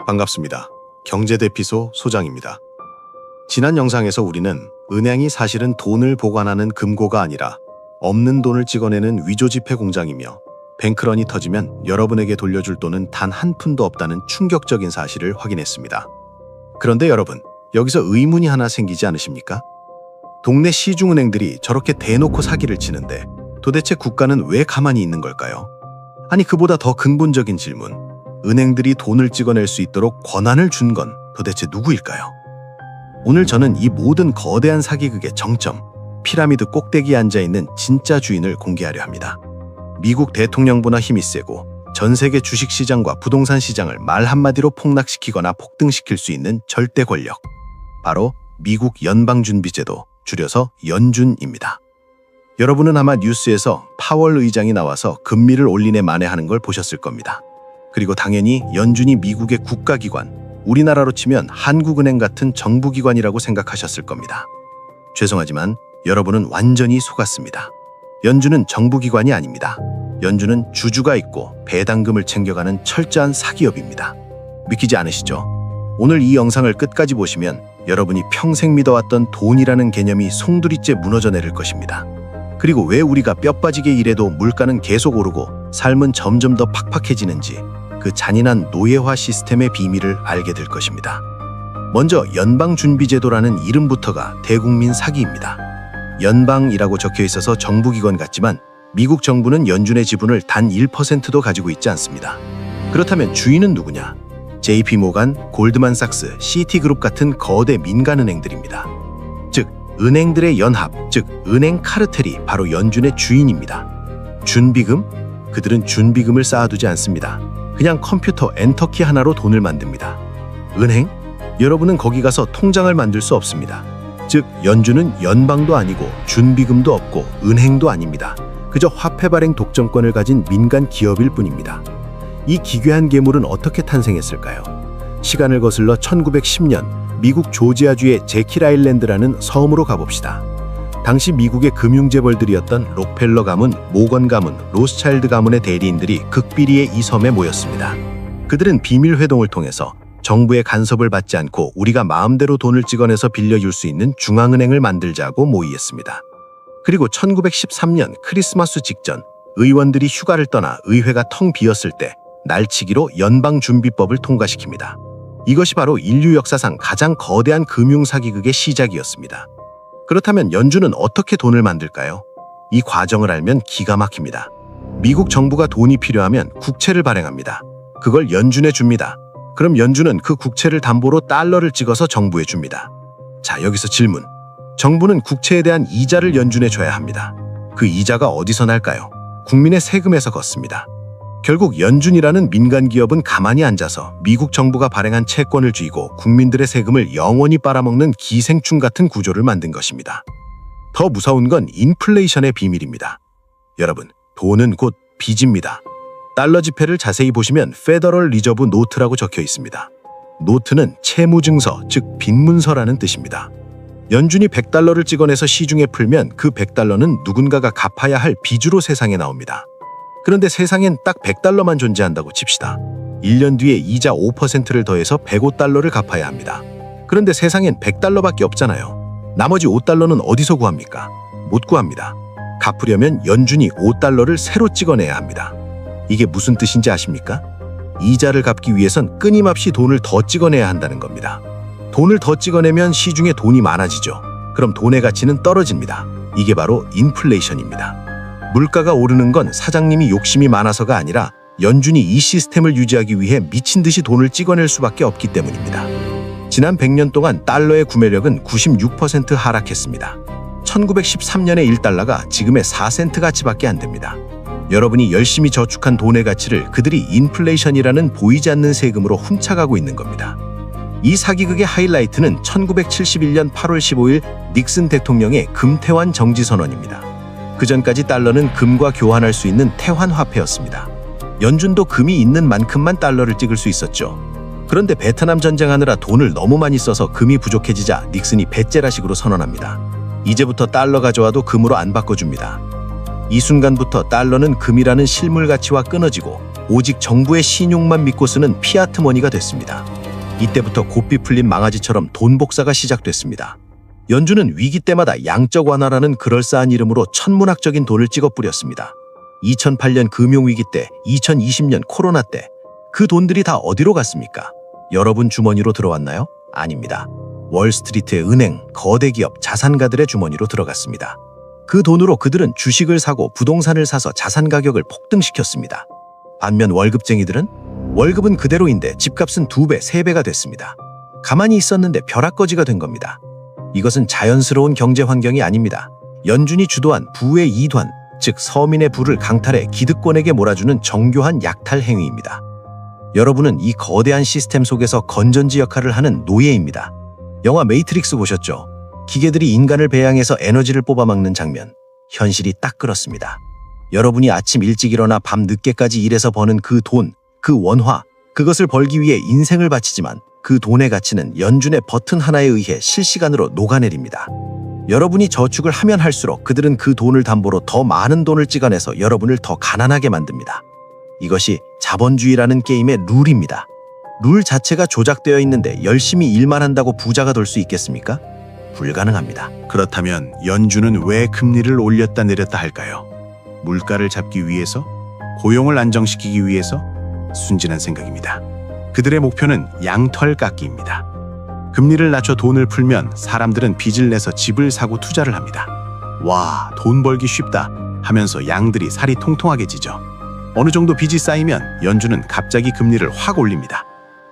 반갑습니다. 경제대피소 소장입니다. 지난 영상에서 우리는 은행이 사실은 돈을 보관하는 금고가 아니라 없는 돈을 찍어내는 위조지폐 공장이며 뱅크런이 터지면 여러분에게 돌려줄 돈은 단 한 푼도 없다는 충격적인 사실을 확인했습니다. 그런데 여러분, 여기서 의문이 하나 생기지 않으십니까? 동네 시중은행들이 저렇게 대놓고 사기를 치는데 도대체 국가는 왜 가만히 있는 걸까요? 아니, 그보다 더 근본적인 질문. 은행들이 돈을 찍어낼 수 있도록 권한을 준 건 도대체 누구일까요? 오늘 저는 이 모든 거대한 사기극의 정점, 피라미드 꼭대기에 앉아있는 진짜 주인을 공개하려 합니다. 미국 대통령보다 힘이 세고 전 세계 주식시장과 부동산 시장을 말 한마디로 폭락시키거나 폭등시킬 수 있는 절대 권력. 바로 미국 연방준비제도, 줄여서 연준입니다. 여러분은 아마 뉴스에서 파월 의장이 나와서 금리를 올리네 마네하는 걸 보셨을 겁니다. 그리고 당연히 연준이 미국의 국가기관, 우리나라로 치면 한국은행 같은 정부기관이라고 생각하셨을 겁니다. 죄송하지만 여러분은 완전히 속았습니다. 연준은 정부기관이 아닙니다. 연준은 주주가 있고 배당금을 챙겨가는 철저한 사기업입니다. 믿기지 않으시죠? 오늘 이 영상을 끝까지 보시면 여러분이 평생 믿어왔던 돈이라는 개념이 송두리째 무너져 내릴 것입니다. 그리고 왜 우리가 뼈 빠지게 일해도 물가는 계속 오르고 삶은 점점 더 팍팍해지는지, 그 잔인한 노예화 시스템의 비밀을 알게 될 것입니다. 먼저 연방준비제도라는 이름부터가 대국민 사기입니다. 연방이라고 적혀 있어서 정부기관 같지만 미국 정부는 연준의 지분을 단 1%도 가지고 있지 않습니다. 그렇다면 주인은 누구냐? JP모간, 골드만삭스, 시티그룹 같은 거대 민간은행들입니다. 즉, 은행들의 연합, 즉 은행 카르텔이 바로 연준의 주인입니다. 준비금? 그들은 준비금을 쌓아두지 않습니다. 그냥 컴퓨터 엔터키 하나로 돈을 만듭니다. 은행? 여러분은 거기 가서 통장을 만들 수 없습니다. 즉, 연준은 연방도 아니고 준비금도 없고 은행도 아닙니다. 그저 화폐 발행 독점권을 가진 민간 기업일 뿐입니다. 이 기괴한 괴물은 어떻게 탄생했을까요? 시간을 거슬러 1910년 미국 조지아주의 제킬 아일랜드라는 섬으로 가봅시다. 당시 미국의 금융재벌들이었던 록펠러 가문, 모건 가문, 로스차일드 가문의 대리인들이 극비리에 이 섬에 모였습니다. 그들은 비밀 회동을 통해서 정부의 간섭을 받지 않고 우리가 마음대로 돈을 찍어내서 빌려줄 수 있는 중앙은행을 만들자고 모의했습니다. 그리고 1913년 크리스마스 직전 의원들이 휴가를 떠나 의회가 텅 비었을 때 날치기로 연방준비법을 통과시킵니다. 이것이 바로 인류 역사상 가장 거대한 금융사기극의 시작이었습니다. 그렇다면 연준은 어떻게 돈을 만들까요? 이 과정을 알면 기가 막힙니다. 미국 정부가 돈이 필요하면 국채를 발행합니다. 그걸 연준에 줍니다. 그럼 연준은 그 국채를 담보로 달러를 찍어서 정부에 줍니다. 자, 여기서 질문. 정부는 국채에 대한 이자를 연준에 줘야 합니다. 그 이자가 어디서 날까요? 국민의 세금에서 걷습니다. 결국 연준이라는 민간 기업은 가만히 앉아서 미국 정부가 발행한 채권을 쥐고 국민들의 세금을 영원히 빨아먹는 기생충 같은 구조를 만든 것입니다. 더 무서운 건 인플레이션의 비밀입니다. 여러분, 돈은 곧 빚입니다. 달러 지폐를 자세히 보시면 페더럴 리저브 노트라고 적혀 있습니다. 노트는 채무증서, 즉 빚문서라는 뜻입니다. 연준이 100달러를 찍어내서 시중에 풀면 그 100달러는 누군가가 갚아야 할 빚으로 세상에 나옵니다. 그런데 세상엔 딱 100달러만 존재한다고 칩시다. 1년 뒤에 이자 5%를 더해서 105달러를 갚아야 합니다. 그런데 세상엔 100달러밖에 없잖아요. 나머지 5달러는 어디서 구합니까? 못 구합니다. 갚으려면 연준이 5달러를 새로 찍어내야 합니다. 이게 무슨 뜻인지 아십니까? 이자를 갚기 위해선 끊임없이 돈을 더 찍어내야 한다는 겁니다. 돈을 더 찍어내면 시중에 돈이 많아지죠. 그럼 돈의 가치는 떨어집니다. 이게 바로 인플레이션입니다. 물가가 오르는 건 사장님이 욕심이 많아서가 아니라 연준이 이 시스템을 유지하기 위해 미친 듯이 돈을 찍어낼 수밖에 없기 때문입니다. 지난 100년 동안 달러의 구매력은 96% 하락했습니다. 1913년의 1달러가 지금의 4센트 가치밖에 안 됩니다. 여러분이 열심히 저축한 돈의 가치를 그들이 인플레이션이라는 보이지 않는 세금으로 훔쳐가고 있는 겁니다. 이 사기극의 하이라이트는 1971년 8월 15일 닉슨 대통령의 금태환 정지 선언입니다. 그전까지 달러는 금과 교환할 수 있는 태환 화폐였습니다. 연준도 금이 있는 만큼만 달러를 찍을 수 있었죠. 그런데 베트남 전쟁하느라 돈을 너무 많이 써서 금이 부족해지자 닉슨이 배째라식으로 선언합니다. 이제부터 달러 가져와도 금으로 안 바꿔줍니다. 이 순간부터 달러는 금이라는 실물 가치와 끊어지고 오직 정부의 신용만 믿고 쓰는 피아트 머니가 됐습니다. 이때부터 고삐 풀린 망아지처럼 돈 복사가 시작됐습니다. 연준은 위기 때마다 양적 완화라는 그럴싸한 이름으로 천문학적인 돈을 찍어 뿌렸습니다. 2008년 금융위기 때, 2020년 코로나 때 그 돈들이 다 어디로 갔습니까? 여러분 주머니로 들어왔나요? 아닙니다. 월스트리트의 은행, 거대 기업, 자산가들의 주머니로 들어갔습니다. 그 돈으로 그들은 주식을 사고 부동산을 사서 자산 가격을 폭등시켰습니다. 반면 월급쟁이들은 월급은 그대로인데 집값은 2배, 3배가 됐습니다. 가만히 있었는데 벼락거지가 된 겁니다. 이것은 자연스러운 경제 환경이 아닙니다. 연준이 주도한 부의 이관, 즉 서민의 부를 강탈해 기득권에게 몰아주는 정교한 약탈 행위입니다. 여러분은 이 거대한 시스템 속에서 건전지 역할을 하는 노예입니다. 영화 매트릭스 보셨죠? 기계들이 인간을 배양해서 에너지를 뽑아먹는 장면. 현실이 딱 그렇습니다. 여러분이 아침 일찍 일어나 밤 늦게까지 일해서 버는 그 돈, 그 원화, 그것을 벌기 위해 인생을 바치지만 그 돈의 가치는 연준의 버튼 하나에 의해 실시간으로 녹아내립니다. 여러분이 저축을 하면 할수록 그들은 그 돈을 담보로 더 많은 돈을 찍어내서 여러분을 더 가난하게 만듭니다. 이것이 자본주의라는 게임의 룰입니다. 룰 자체가 조작되어 있는데 열심히 일만 한다고 부자가 될 수 있겠습니까? 불가능합니다. 그렇다면 연준은 왜 금리를 올렸다 내렸다 할까요? 물가를 잡기 위해서? 고용을 안정시키기 위해서? 순진한 생각입니다. 그들의 목표는 양털 깎기입니다. 금리를 낮춰 돈을 풀면 사람들은 빚을 내서 집을 사고 투자를 합니다. 와, 돈 벌기 쉽다 하면서 양들이 살이 통통하게 찌죠. 어느 정도 빚이 쌓이면 연준은 갑자기 금리를 확 올립니다.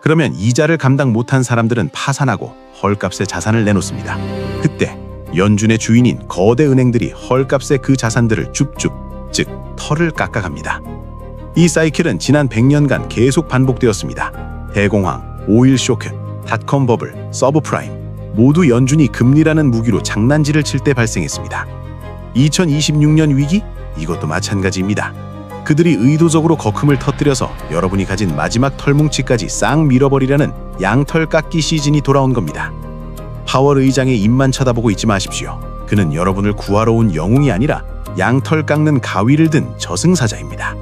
그러면 이자를 감당 못한 사람들은 파산하고 헐값에 자산을 내놓습니다. 그때 연준의 주인인 거대 은행들이 헐값의 그 자산들을 줍줍, 즉 털을 깎아갑니다. 이 사이클은 지난 100년간 계속 반복되었습니다. 대공황, 오일 쇼크, 닷컴 버블, 서브프라임 모두 연준이 금리라는 무기로 장난질을 칠 때 발생했습니다. 2026년 위기? 이것도 마찬가지입니다. 그들이 의도적으로 거품을 터뜨려서 여러분이 가진 마지막 털뭉치까지 싹 밀어버리려는 양털 깎기 시즌이 돌아온 겁니다. 파월 의장의 입만 쳐다보고 있지 마십시오. 그는 여러분을 구하러 온 영웅이 아니라 양털 깎는 가위를 든 저승사자입니다.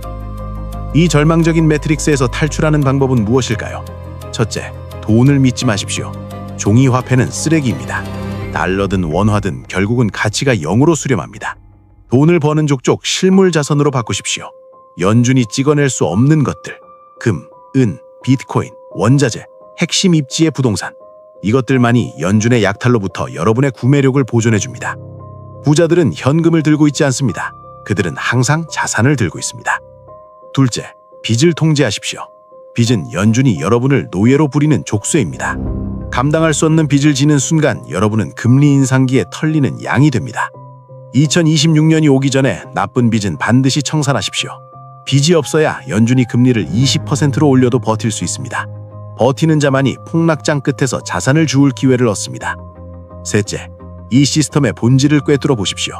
이 절망적인 매트릭스에서 탈출하는 방법은 무엇일까요? 첫째, 돈을 믿지 마십시오. 종이 화폐는 쓰레기입니다. 달러든 원화든 결국은 가치가 0으로 수렴합니다. 돈을 버는 족족 실물 자선으로 바꾸십시오. 연준이 찍어낼 수 없는 것들, 금, 은, 비트코인, 원자재, 핵심 입지의 부동산, 이것들만이 연준의 약탈로부터 여러분의 구매력을 보존해줍니다. 부자들은 현금을 들고 있지 않습니다. 그들은 항상 자산을 들고 있습니다. 둘째, 빚을 통제하십시오. 빚은 연준이 여러분을 노예로 부리는 족쇄입니다. 감당할 수 없는 빚을 지는 순간 여러분은 금리 인상기에 털리는 양이 됩니다. 2026년이 오기 전에 나쁜 빚은 반드시 청산하십시오. 빚이 없어야 연준이 금리를 20%로 올려도 버틸 수 있습니다. 버티는 자만이 폭락장 끝에서 자산을 주울 기회를 얻습니다. 셋째, 이 시스템의 본질을 꿰뚫어 보십시오.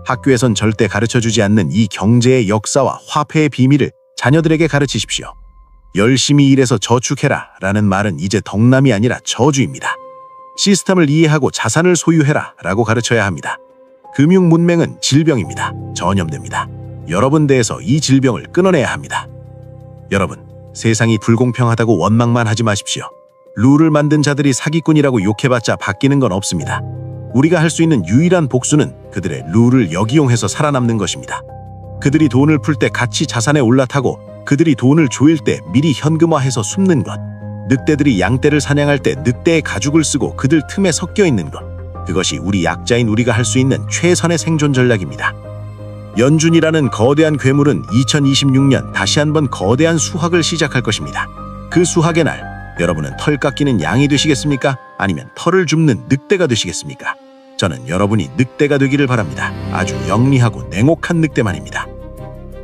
학교에선 절대 가르쳐주지 않는 이 경제의 역사와 화폐의 비밀을 자녀들에게 가르치십시오. 열심히 일해서 저축해라 라는 말은 이제 덕남이 아니라 저주입니다. 시스템을 이해하고 자산을 소유해라 라고 가르쳐야 합니다. 금융 문맹은 질병입니다. 전염됩니다. 여러분 대에서 이 질병을 끊어내야 합니다. 여러분, 세상이 불공평하다고 원망만 하지 마십시오. 룰을 만든 자들이 사기꾼이라고 욕해봤자 바뀌는 건 없습니다. 우리가 할 수 있는 유일한 복수는 그들의 룰을 역이용해서 살아남는 것입니다. 그들이 돈을 풀 때 같이 자산에 올라타고 그들이 돈을 조일 때 미리 현금화해서 숨는 것, 늑대들이 양떼를 사냥할 때 늑대의 가죽을 쓰고 그들 틈에 섞여 있는 것, 그것이 우리 약자인 우리가 할 수 있는 최선의 생존 전략입니다. 연준이라는 거대한 괴물은 2026년 다시 한번 거대한 수학을 시작할 것입니다. 그 수학의 날, 여러분은 털 깎이는 양이 되시겠습니까? 아니면 털을 줍는 늑대가 되시겠습니까? 저는 여러분이 늑대가 되기를 바랍니다. 아주 영리하고 냉혹한 늑대만입니다.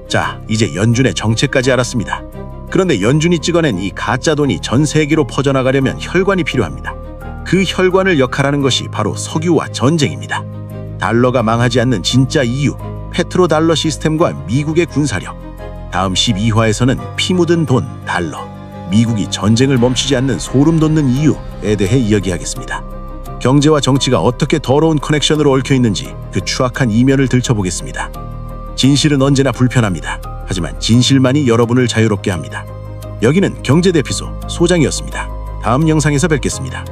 자, 이제 연준의 정체까지 알았습니다. 그런데 연준이 찍어낸 이 가짜 돈이 전 세계로 퍼져나가려면 혈관이 필요합니다. 그 혈관을 역할하는 것이 바로 석유와 전쟁입니다. 달러가 망하지 않는 진짜 이유, 페트로달러 시스템과 미국의 군사력. 다음 12화에서는 피 묻은 돈, 달러, 미국이 전쟁을 멈추지 않는 소름 돋는 이유에 대해 이야기하겠습니다. 경제와 정치가 어떻게 더러운 커넥션으로 얽혀 있는지 그 추악한 이면을 들춰보겠습니다. 진실은 언제나 불편합니다. 하지만 진실만이 여러분을 자유롭게 합니다. 여기는 경제대피소 소장이었습니다. 다음 영상에서 뵙겠습니다.